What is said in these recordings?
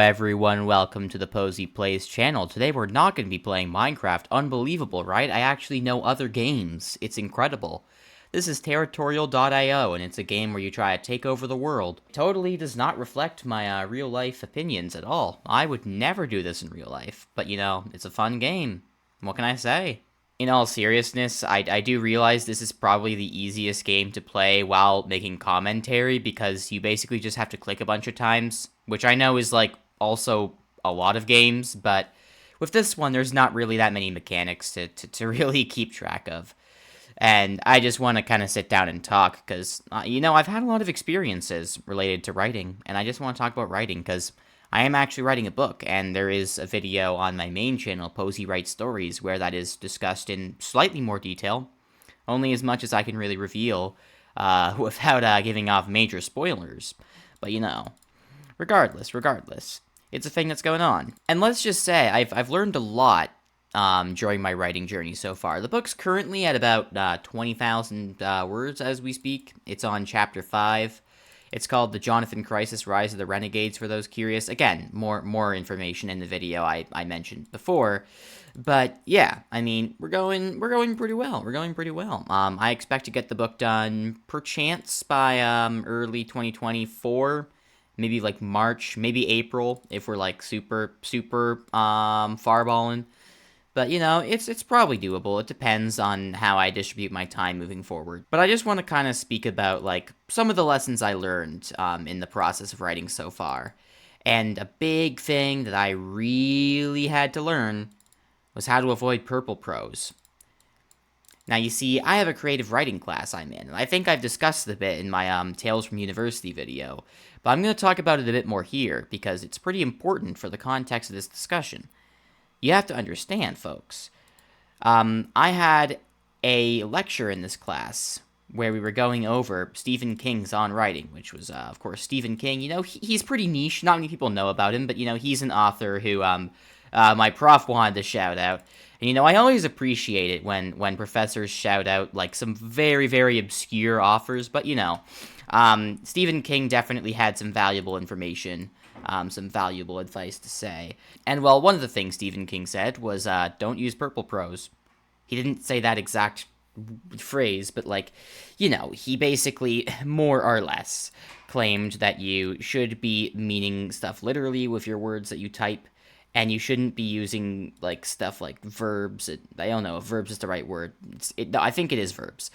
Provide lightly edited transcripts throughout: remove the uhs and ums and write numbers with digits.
everyone, welcome to the Posey Plays channel. Today we're not going to be playing Minecraft. Unbelievable, right? I actually know other games. It's incredible. This is Territorial.io, and it's a game where you try to take over the world. It totally does not reflect my real-life opinions at all. I would never do this in real life, but you know, it's a fun game. What can I say? In all seriousness, I do realize this is probably the easiest game to play while making commentary, because you basically just have to click a bunch of times, which I know is, like, also a lot of games, but with this one, there's not really that many mechanics to really keep track of. And I just want to kind of sit down and talk, because, you know, I've had a lot of experiences related to writing, and I just want to talk about writing, because I am actually writing a book, and there is a video on my main channel, Posey Writes Stories, where that is discussed in slightly more detail, only as much as I can really reveal, without giving off major spoilers. But you know, regardless, it's a thing that's going on. And let's just say, I've learned a lot during my writing journey so far. The book's currently at about 20,000 words as we speak. It's on chapter 5. It's called The Jonathan Crisis: Rise of the Renegades, for those curious. Again, more information in the video I mentioned before. But yeah, I mean, we're going pretty well. I expect to get the book done perchance by early 2024, maybe like March, maybe April if we're like super farballing. But, you know, it's probably doable. It depends on how I distribute my time moving forward. But I just want to kind of speak about, like, some of the lessons I learned in the process of writing so far. And a big thing that I really had to learn was how to avoid purple prose. Now, you see, I have a creative writing class I'm in, and I think I've discussed it a bit in my Tales from University video. But I'm going to talk about it a bit more here, because it's pretty important for the context of this discussion. You have to understand, folks. I had a lecture in this class where we were going over Stephen King's On Writing, which was, of course, Stephen King. You know, he's pretty niche. Not many people know about him, but, you know, he's an author who my prof wanted to shout out. And, you know, I always appreciate it when professors shout out, like, some very, very obscure authors. But, you know, Stephen King definitely had some valuable information. Some valuable advice to say. And, well, one of the things Stephen King said was, don't use purple prose. He didn't say that exact phrase, but, like, you know, he basically, more or less, claimed that you should be meaning stuff literally with your words that you type, and you shouldn't be using, like, stuff like verbs. I don't know if verbs is the right word. No, I think it is verbs.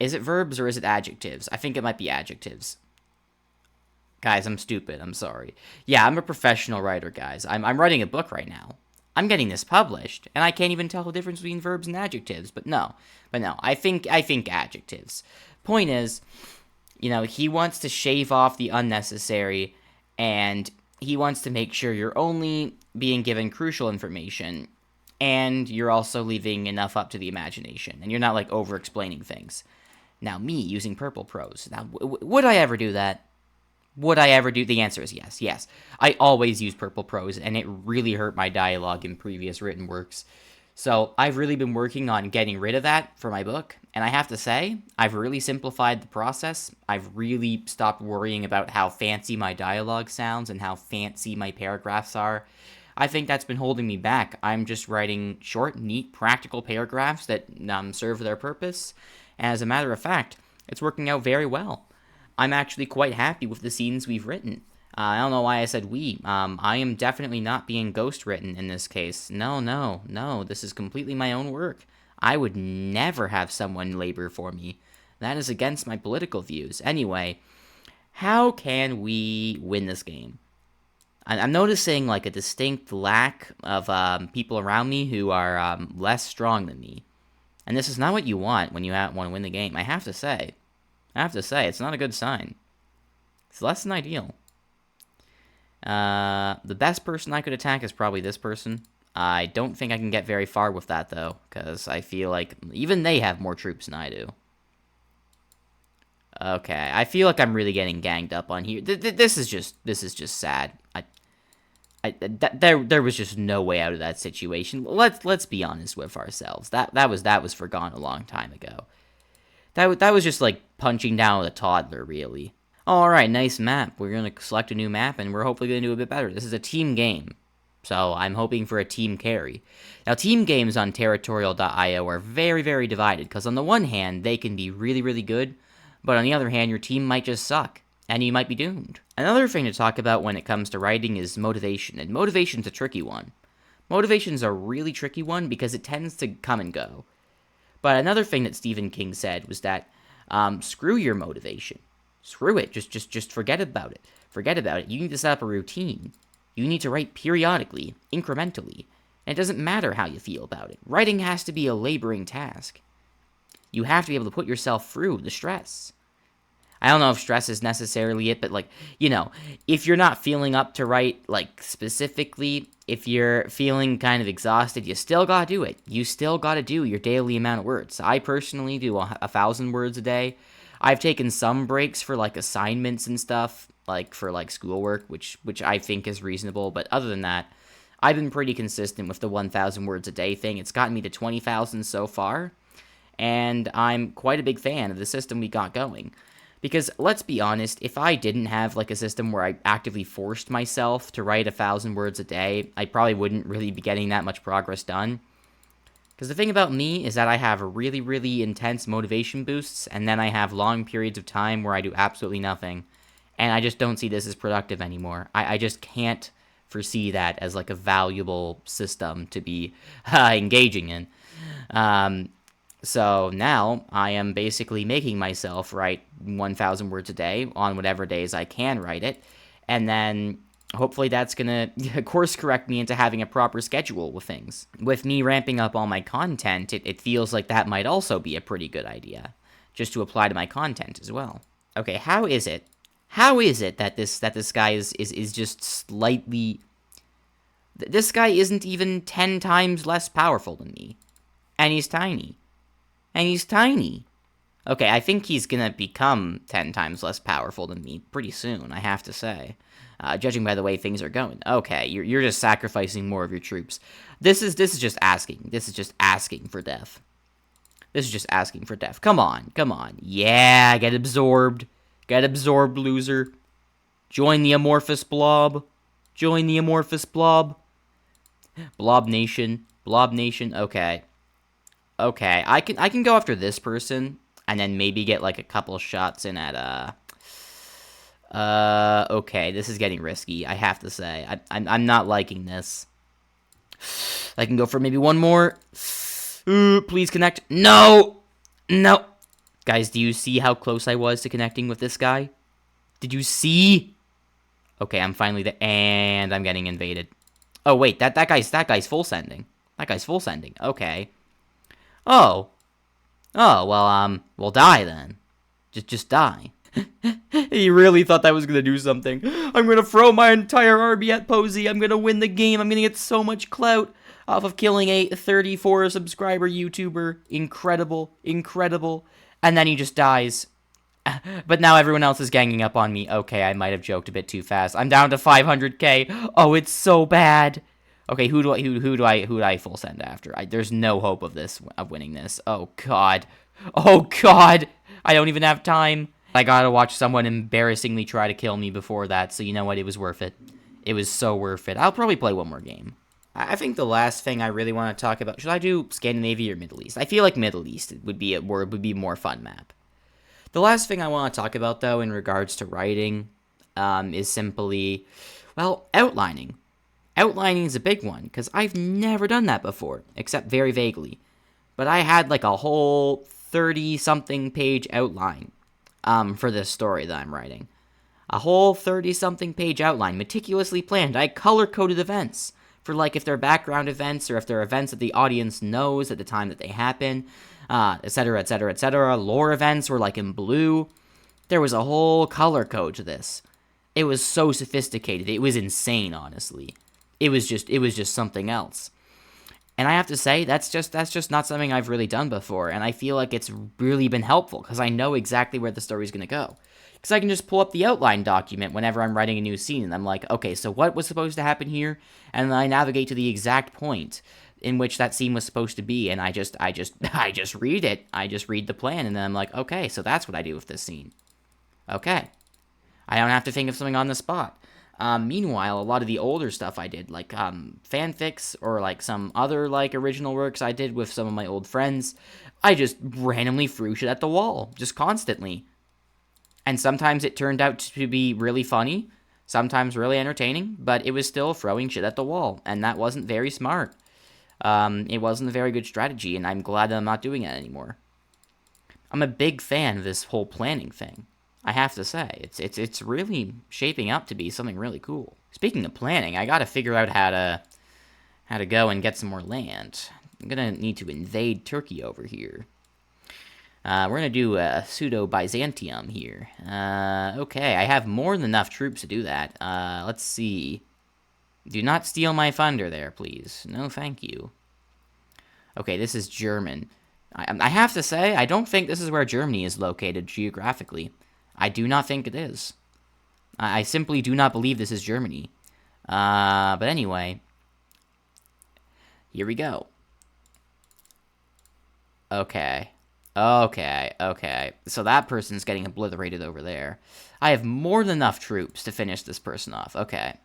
Is it verbs or is it adjectives? I think it might be adjectives. Guys, I'm stupid. I'm sorry. Yeah, I'm a professional writer, guys. I'm writing a book right now. I'm getting this published, and I can't even tell the difference between verbs and adjectives. But no, I think adjectives. Point is, you know, he wants to shave off the unnecessary, and he wants to make sure you're only being given crucial information, and you're also leaving enough up to the imagination, and you're not, like, over-explaining things. Now, me using purple prose. Now, would I ever do that? Would I ever do? The answer is yes. Yes. I always use purple prose, and it really hurt my dialogue in previous written works. So I've really been working on getting rid of that for my book, and I have to say, I've really simplified the process. I've really stopped worrying about how fancy my dialogue sounds and how fancy my paragraphs are. I think that's been holding me back. I'm just writing short, neat, practical paragraphs that serve their purpose, and as a matter of fact, it's working out very well. I'm actually quite happy with the scenes we've written. I don't know why I said we. I am definitely not being ghost-written in this case. No, this is completely my own work. I would never have someone labor for me. That is against my political views. Anyway, how can we win this game? I'm noticing, like, a distinct lack of people around me who are less strong than me. And this is not what you want when you want to win the game, I have to say. It's not a good sign. It's less than ideal. The best person I could attack is probably this person. I don't think I can get very far with that, though, because I feel like even they have more troops than I do. Okay, I feel like I'm really getting ganged up on here. This is just sad. There was just no way out of that situation. Let's be honest with ourselves. That was forgone a long time ago. That was just like punching down with a toddler, really. Alright, nice map. We're going to select a new map, and we're hopefully going to do a bit better. This is a team game, so I'm hoping for a team carry. Now, team games on territorial.io are very, very divided, because on the one hand, they can be really, really good, but on the other hand, your team might just suck, and you might be doomed. Another thing to talk about when it comes to writing is motivation, and motivation's a tricky one. Motivation's a really tricky one because it tends to come and go. But another thing that Stephen King said was that, screw your motivation. Screw it. Just forget about it. Forget about it. You need to set up a routine. You need to write periodically, incrementally. And it doesn't matter how you feel about it. Writing has to be a laboring task. You have to be able to put yourself through the stress. I don't know if stress is necessarily it, but, like, you know, if you're not feeling up to write, like, specifically, if you're feeling kind of exhausted, you still gotta do it. You still gotta do your daily amount of words. I personally do 1,000 words a day. I've taken some breaks for, like, assignments and stuff, like, for, like, schoolwork, which I think is reasonable, but other than that, I've been pretty consistent with the 1,000 words a day thing. It's gotten me to 20,000 so far, and I'm quite a big fan of the system we got going. Because, let's be honest, if I didn't have, like, a system where I actively forced myself to write 1,000 words a day, I probably wouldn't really be getting that much progress done. Because the thing about me is that I have really, really intense motivation boosts, and then I have long periods of time where I do absolutely nothing. And I just don't see this as productive anymore. I just can't foresee that as, like, a valuable system to be engaging in. So now I am basically making myself write 1,000 words a day on whatever days I can write it, and then hopefully that's gonna course correct me into having a proper schedule with things. With me ramping up all my content, it feels like that might also be a pretty good idea, just to apply to my content as well. Okay, how is it that this guy is just slightly... This guy isn't even 10 times less powerful than me, and he's tiny. Okay, I think he's gonna become 10 times less powerful than me pretty soon, I have to say. Judging by the way things are going. Okay, you're just sacrificing more of your troops. This is just asking. This is just asking for death. This is just asking for death. Come on. Yeah, get absorbed. Get absorbed, loser. Join the amorphous blob. Blob Nation. Okay. I can go after this person, and then maybe get, like, a couple shots in at, okay, this is getting risky, I have to say. I'm not liking this. I can go for maybe one more. Please connect. No! Guys, do you see how close I was to connecting with this guy? Did you see? Okay, I'm finally there, and I'm getting invaded. Oh, wait, that guy's full sending. Okay. Oh, well, die then. Just die. He really thought that was gonna do something. I'm gonna throw my entire army at Posey. I'm gonna win the game. I'm gonna get so much clout off of killing a 34 subscriber YouTuber. Incredible. And then he just dies. But now everyone else is ganging up on me. Okay, I might have joked a bit too fast. I'm down to 500k. Oh, it's so bad. Okay, who do I full send after? There's no hope of winning this. Oh god. I don't even have time. I gotta watch someone embarrassingly try to kill me before that, so you know what? It was worth it. It was so worth it. I'll probably play one more game. I think the last thing I really want to talk about... Should I do Scandinavia or Middle East? I feel like Middle East would be a more fun map. The last thing I want to talk about, though, in regards to writing, is simply, well, outlining. Outlining is a big one, because I've never done that before, except very vaguely. But I had, like, a whole 30-something page outline for this story that I'm writing. A whole 30-something page outline, meticulously planned. I color-coded events for, like, if they're background events or if they're events that the audience knows at the time that they happen, etc., etc., etc. Lore events were, like, in blue. There was a whole color code to this. It was so sophisticated. It was insane, honestly. It was just something else. And I have to say, that's just not something I've really done before, and I feel like it's really been helpful, because I know exactly where the story's going to go. Because I can just pull up the outline document whenever I'm writing a new scene, and I'm like, okay, so what was supposed to happen here? And then I navigate to the exact point in which that scene was supposed to be, and I just read it. I just read the plan, and then I'm like, okay, so that's what I do with this scene. Okay. I don't have to think of something on the spot. Meanwhile, a lot of the older stuff I did, like fanfics or like some other like original works I did with some of my old friends, I just randomly threw shit at the wall, just constantly. And sometimes it turned out to be really funny, sometimes really entertaining, but it was still throwing shit at the wall, and that wasn't very smart. It wasn't a very good strategy, and I'm glad that I'm not doing it anymore. I'm a big fan of this whole planning thing. I have to say, it's really shaping up to be something really cool. Speaking of planning, I gotta figure out how to go and get some more land. I'm gonna need to invade Turkey over here. We're gonna do a pseudo-Byzantium here. Okay, I have more than enough troops to do that. Let's see. Do not steal my thunder there, please. No, thank you. Okay, this is German. I have to say, I don't think this is where Germany is located geographically. I do not think it is. I simply do not believe this is Germany. But anyway. Here we go. Okay. Okay. So that person's getting obliterated over there. I have more than enough troops to finish this person off. Okay.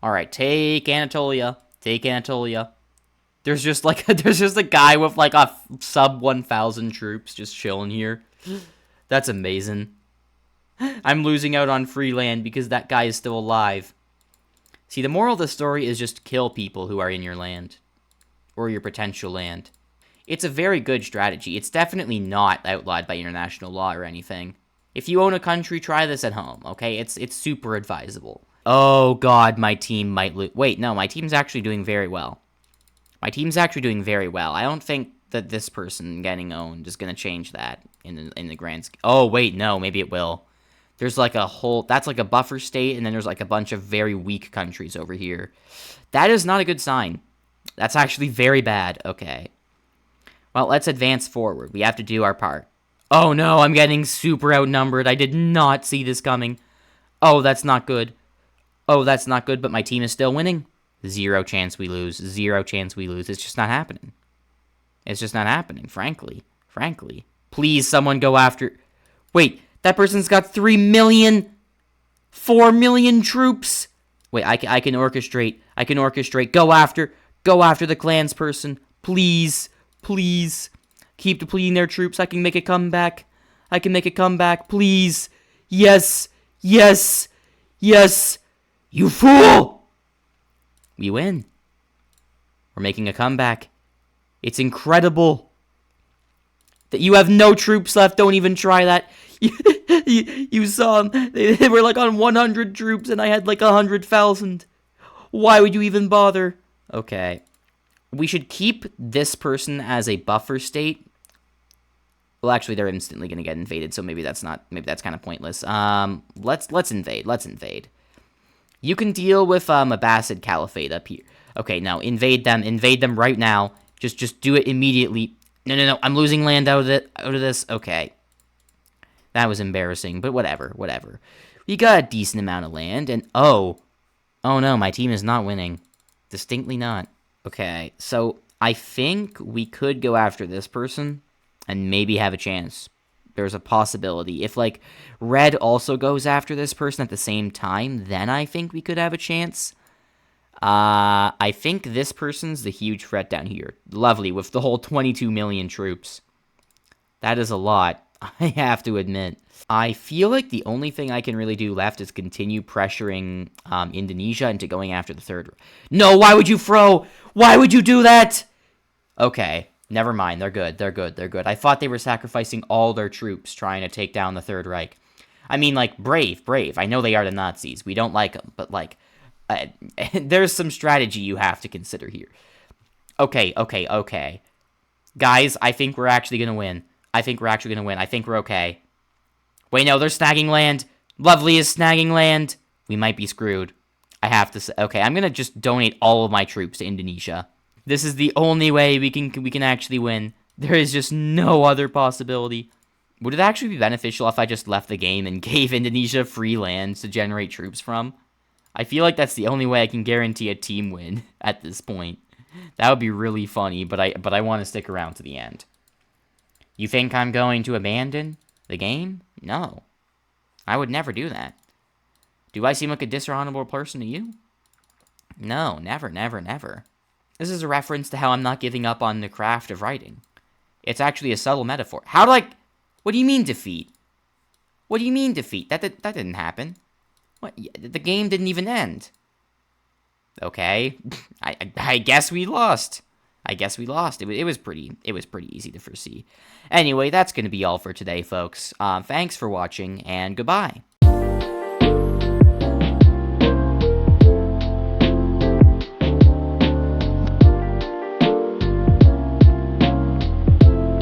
Alright, take Anatolia. Take Anatolia. There's just a guy with like a sub 1,000 troops just chilling here. That's amazing. I'm losing out on free land because that guy is still alive. See, the moral of the story is just kill people who are in your land. Or your potential land. It's a very good strategy. It's definitely not outlawed by international law or anything. If you own a country, try this at home, okay? It's super advisable. Oh god, my team might lose. Wait, no, my team's actually doing very well. My team's actually doing very well. I don't think that this person getting owned is going to change that in the grand scheme. Oh, wait, no, maybe it will. There's like a whole... That's like a buffer state, and then there's like a bunch of very weak countries over here. That is not a good sign. That's actually very bad. Okay. Well, let's advance forward. We have to do our part. Oh, no, I'm getting super outnumbered. I did not see this coming. Oh, that's not good. Oh, that's not good, but my team is still winning. Zero chance we lose. Zero chance we lose. It's just not happening. It's just not happening, frankly. Frankly. Please, someone go after... Wait, that person's got 3 million... 4 million troops! Wait, I can orchestrate. I can orchestrate. Go after the clans person. Please. Please. Keep depleting their troops. I can make a comeback. I can make a comeback. Please. Yes. Yes. Yes. You fool! We win. We're making a comeback. It's incredible. That you have no troops left. Don't even try that. You saw them. They were like on 100 troops and I had like 100,000. Why would you even bother? Okay. We should keep this person as a buffer state. Well, actually, they're instantly going to get invaded, so maybe that's kind of pointless. Let's invade. Let's invade. You can deal with Abbasid Caliphate up here. Okay, now invade them. Invade them right now. Just do it immediately. No. I'm losing land out of this. Okay. That was embarrassing, but whatever. We got a decent amount of land, and oh no, my team is not winning. Distinctly not. Okay, so I think we could go after this person and maybe have a chance. There's a possibility. If, like, red also goes after this person at the same time, then I think we could have a chance. I think this person's the huge threat down here. Lovely, with the whole 22 million troops. That is a lot, I have to admit. I feel like the only thing I can really do left is continue pressuring Indonesia into going after the third. No, why would you throw? Why would you do that? Okay. Never mind, they're good. I thought they were sacrificing all their troops trying to take down the Third Reich. I mean, like, brave. I know they are the Nazis. We don't like them, but, like, there's some strategy you have to consider here. Okay. Guys, I think we're actually gonna win. I think we're okay. Wait, no, they're snagging land. Lovely is snagging land. We might be screwed. I have to say, okay, I'm gonna just donate all of my troops to Indonesia. This is the only way we can actually win. There is just no other possibility. Would it actually be beneficial if I just left the game and gave Indonesia free land to generate troops from? I feel like that's the only way I can guarantee a team win at this point. That would be really funny, but I want to stick around to the end. You think I'm going to abandon the game? No. I would never do that. Do I seem like a dishonorable person to you? No, never, never, never. This is a reference to how I'm not giving up on the craft of writing. It's actually a subtle metaphor. How do I... What do you mean defeat? What do you mean defeat? That didn't happen. What? The game didn't even end. Okay. I guess we lost. I guess we lost. It was pretty easy to foresee. Anyway, that's going to be all for today, folks. Thanks for watching, and goodbye.